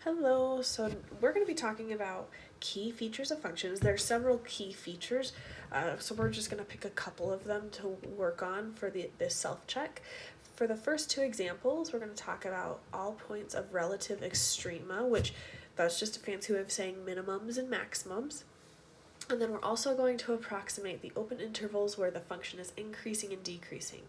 Hello, so we're going to be talking about key features of functions. There are several key features, so we're just going to pick a couple of them to work on for this self-check. For the first two examples, we're going to talk about all points of relative extrema, which that's just a fancy way of saying minimums and maximums. And then we're also going to approximate the open intervals where the function is increasing and decreasing.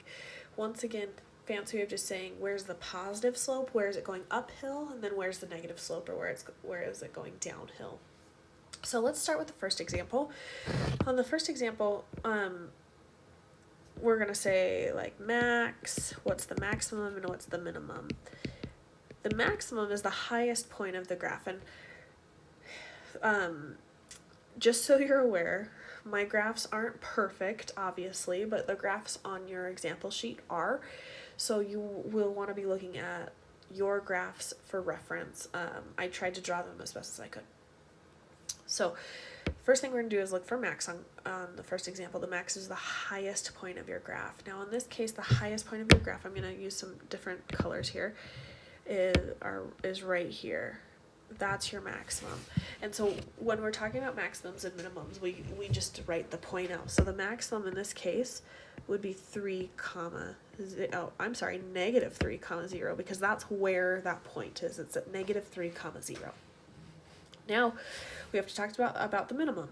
Once again, fancy way of just saying where's the positive slope, where is it going uphill, and then where's the negative slope, or where is it going downhill. So let's start with the first example. On the first example, we're gonna say like max, what's the maximum and what's the minimum. The maximum is the highest point of the graph, and just so you're aware, my graphs aren't perfect, obviously, but the graphs on your example sheet are. So you will want to be looking at your graphs for reference. I tried to draw them as best as I could. So first thing we're going to do is look for max on the first example. The max is the highest point of your graph. Now in this case, the highest point of your graph, I'm going to use some different colors here, is right here. That's your maximum. And so when we're talking about maximums and minimums, we just write the point out. So the maximum in this case would be negative 3 comma 0, because that's where that point is. It's at negative 3 comma 0. Now we have to talk about the minimum.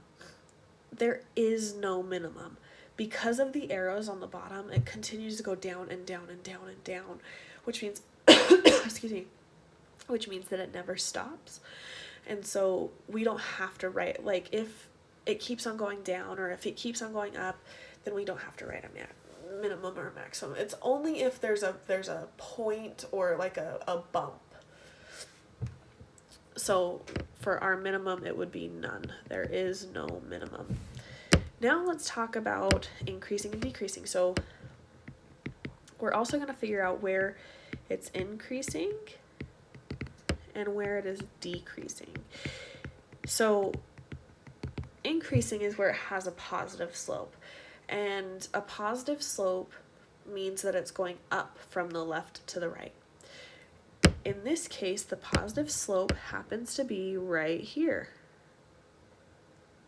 There is no minimum. Because of the arrows on the bottom, it continues to go down and down and down and down, which means excuse me, which means that it never stops. And so we don't have to write, like, if it keeps on going down or if it keeps on going up, then we don't have to write a minimum or a maximum. It's only if there's a point or like a bump. So for our minimum, it would be none. There is no minimum. Now let's talk about increasing and decreasing. So we're also going to figure out where it's increasing and where it is decreasing. So increasing is where it has a positive slope, and a positive slope means that it's going up from the left to the right. In this case, the positive slope happens to be right here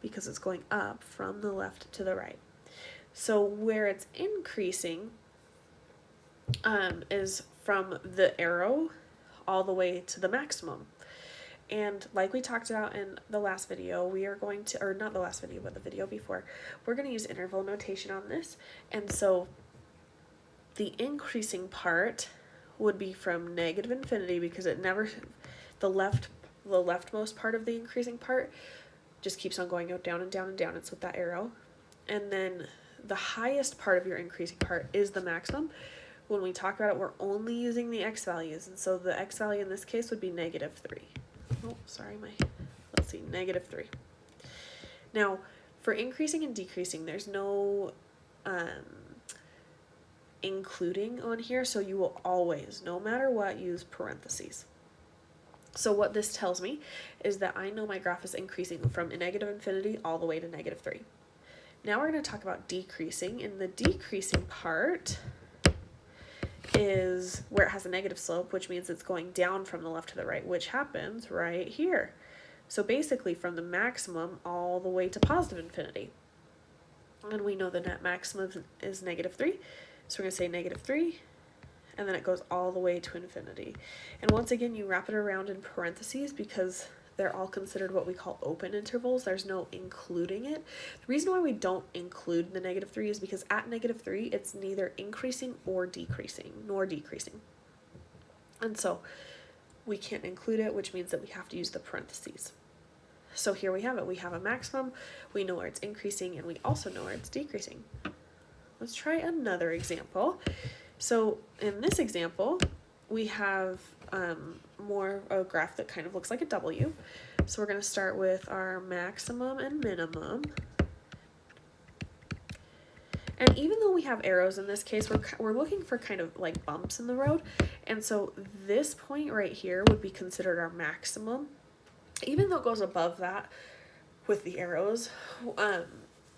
because it's going up from the left to the right. So where it's increasing is from the arrow all the way to the maximum. And like we talked about in the last video, we are going to, or not the last video, but the video before, we're going to use interval notation on this. And so the increasing part would be from negative infinity, because it never, the leftmost part of the increasing part just keeps on going down and down and down. It's with that arrow. And then the highest part of your increasing part is the maximum. When we talk about it, we're only using the x values, and so the x value in this case would be negative 3. Oh, sorry, let's see, negative 3. Now, for increasing and decreasing, there's no including on here, so you will always, no matter what, use parentheses. So what this tells me is that I know my graph is increasing from negative infinity all the way to negative 3. Now we're going to talk about decreasing, and the decreasing part is where it has a negative slope, which means it's going down from the left to the right, which happens right here. So basically from the maximum all the way to positive infinity. And we know the net maximum is negative 3. So we're going to say negative 3, and then it goes all the way to infinity. And once again, you wrap it around in parentheses because they're all considered what we call open intervals. There's no including it. The reason why we don't include the negative 3 is because at negative 3, it's neither increasing or decreasing, nor decreasing. And so we can't include it, which means that we have to use the parentheses. So here we have it. We have a maximum, we know where it's increasing, and we also know where it's decreasing. Let's try another example. So in this example, we have more a graph that kind of looks like a W. So we're going to start with our maximum and minimum. And even though we have arrows in this case, we're looking for kind of like bumps in the road. And so this point right here would be considered our maximum. Even though it goes above that with the arrows,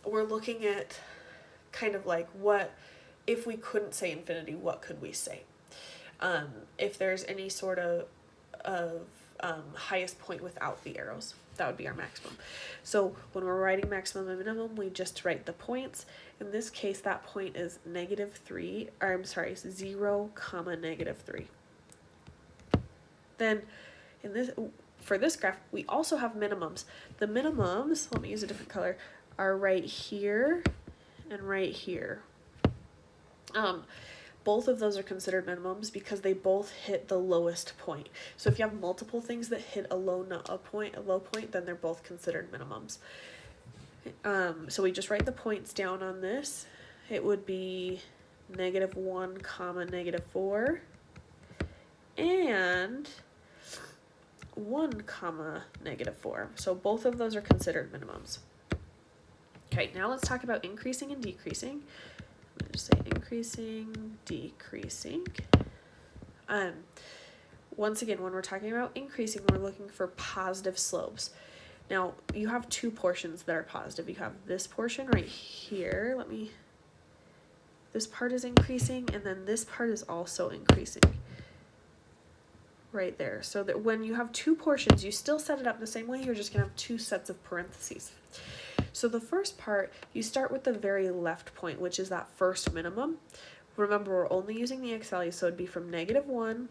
we're looking at kind of like, what if we couldn't say infinity, what could we say? If there's any sort of highest point without the arrows. That would be our maximum. So when we're writing maximum and minimum, we just write the points. In this case, that point is -3, or I'm sorry, 0, -3. Then in this, for this graph, we also have minimums. The minimums, let me use a different color, are right here and right here. Both of those are considered minimums because they both hit the lowest point. So if you have multiple things that hit a low point, then they're both considered minimums. So we just write the points down on this. It would be -1, -4, and 1, -4. So both of those are considered minimums. Okay, now let's talk about increasing and decreasing. I'm going to just say increasing, decreasing. Once again, when we're talking about increasing, we're looking for positive slopes. Now, you have two portions that are positive. You have this portion right here. This part is increasing, and then this part is also increasing. Right there. So that when you have two portions, you still set it up the same way. You're just going to have two sets of parentheses. So the first part, you start with the very left point, which is that first minimum. Remember, we're only using the x value, so it'd be from -1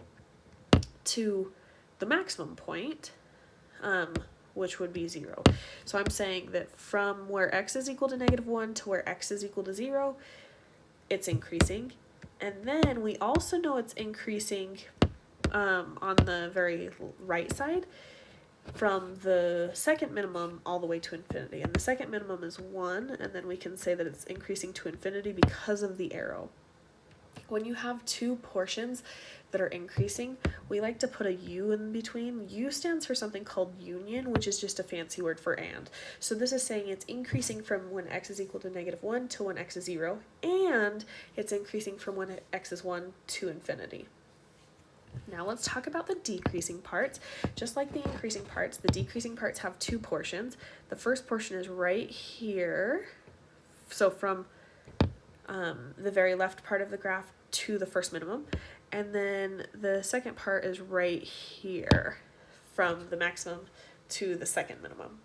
to the maximum point, which would be 0. So I'm saying that from where x is equal to -1 to where x is equal to 0, it's increasing. And then we also know it's increasing on the very right side from the second minimum all the way to infinity. And the second minimum is 1, and then we can say that it's increasing to infinity because of the arrow. When you have two portions that are increasing, we like to put a U in between. U stands for something called union, which is just a fancy word for and. So this is saying it's increasing from when x is equal to -1 to when x is 0, and it's increasing from when x is 1 to infinity. Now let's talk about the decreasing parts. Just like the increasing parts, the decreasing parts have two portions. The first portion is right here. So from the very left part of the graph to the first minimum. And then the second part is right here from the maximum to the second minimum.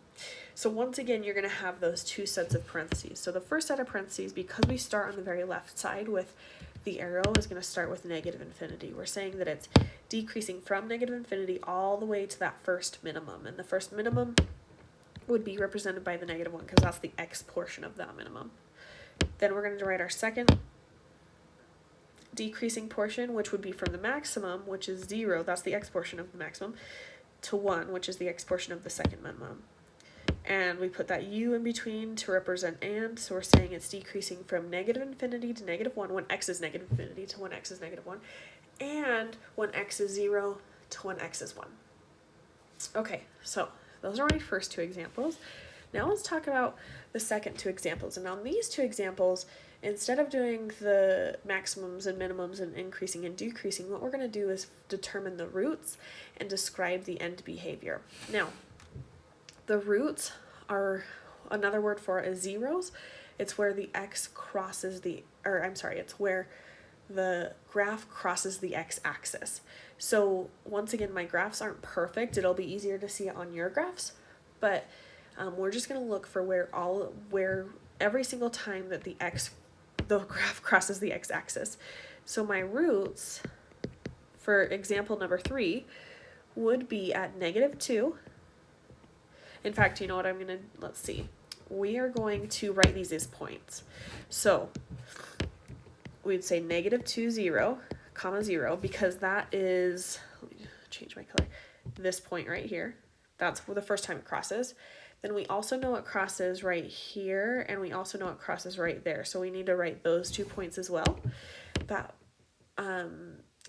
So once again, you're going to have those two sets of parentheses. So the first set of parentheses, because we start on the very left side with the arrow, is going to start with -infinity. We're saying that it's decreasing from -infinity all the way to that first minimum. And the first minimum would be represented by the -1 because that's the x portion of that minimum. Then we're going to write our second decreasing portion, which would be from the maximum, which is 0, that's the x portion of the maximum, to 1, which is the x portion of the second minimum. And we put that U in between to represent and, so we're saying it's decreasing from -infinity to -1 when x is -infinity to when x is -1, and when x is 0 to when x is 1. Okay, so those are my first two examples. Now let's talk about the second two examples. And on these two examples, instead of doing the maximums and minimums and increasing and decreasing, what we're going to do is determine the roots and describe the end behavior. Now, the roots are, another word for it is zeros. It's where the x crosses it's where the graph crosses the x-axis. So once again, my graphs aren't perfect. It'll be easier to see it on your graphs, but we're just going to look for where every single time that the graph crosses the x-axis. So my roots, for example number 3, would be at -2. In fact, you know what let's see. We are going to write these as points. So we'd say -2, 0, 0, because that is, let me change my color, this point right here. That's the first time it crosses. Then we also know it crosses right here, and we also know it crosses right there. So we need to write those 2 points as well. That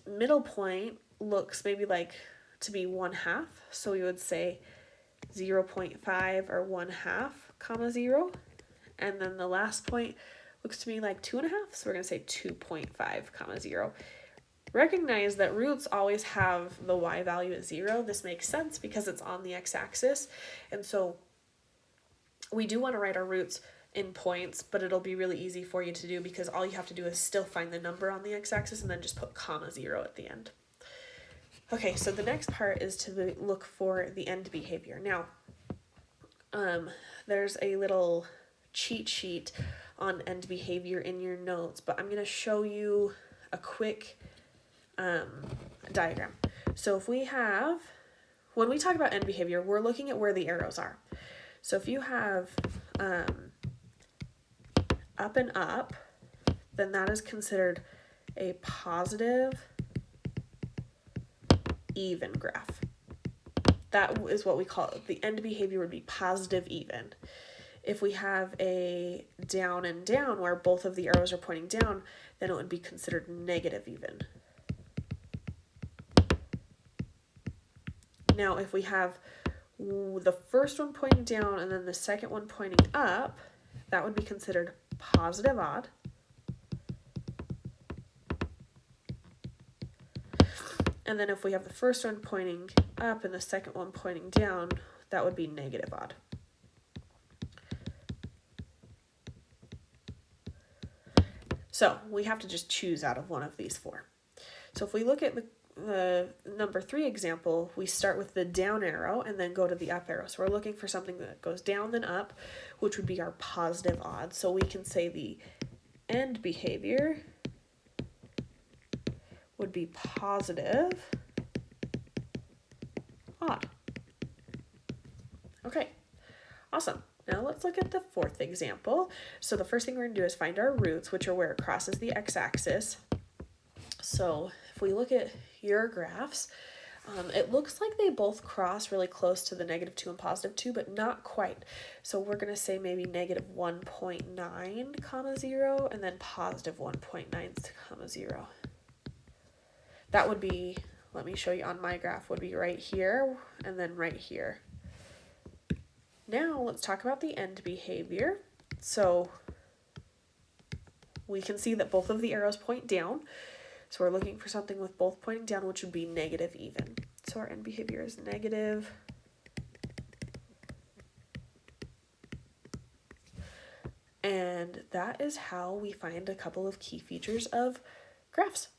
middle point looks maybe like to be 1/2. So we would say 0.5 or 1/2, 0. And then the last point looks to me like 2.5. So we're going to say 2.5, 0. Recognize that roots always have the y value at 0. This makes sense because it's on the x-axis. And so we do want to write our roots in points, but it'll be really easy for you to do because all you have to do is still find the number on the x-axis and then just put 0 at the end. Okay, so the next part is to look for the end behavior. Now, there's a little cheat sheet on end behavior in your notes, but I'm going to show you a quick diagram. So if we have, when we talk about end behavior, we're looking at where the arrows are. So if you have up and up, then that is considered a positive even graph. That is what we call it. The end behavior would be positive even. If we have a down and down where both of the arrows are pointing down, then it would be considered negative even. Now, if we have the first one pointing down and then the second one pointing up, that would be considered positive odd. And then if we have the first one pointing up and the second one pointing down, that would be negative odd. So we have to just choose out of one of these four. So if we look at the number 3 example, we start with the down arrow and then go to the up arrow. So we're looking for something that goes down then up, which would be our positive odd. So we can say the end behavior would be positive odd. Okay, awesome. Now let's look at the 4th example. So the first thing we're going to do is find our roots, which are where it crosses the x-axis. So if we look at your graphs, it looks like they both cross really close to the -2 and +2, but not quite. So we're going to say maybe -1.9, 0, and then +1.9, 0. That would be, let me show you on my graph, would be right here and then right here. Now let's talk about the end behavior. So we can see that both of the arrows point down. So we're looking for something with both pointing down, which would be negative even. So our end behavior is negative. And that is how we find a couple of key features of graphs.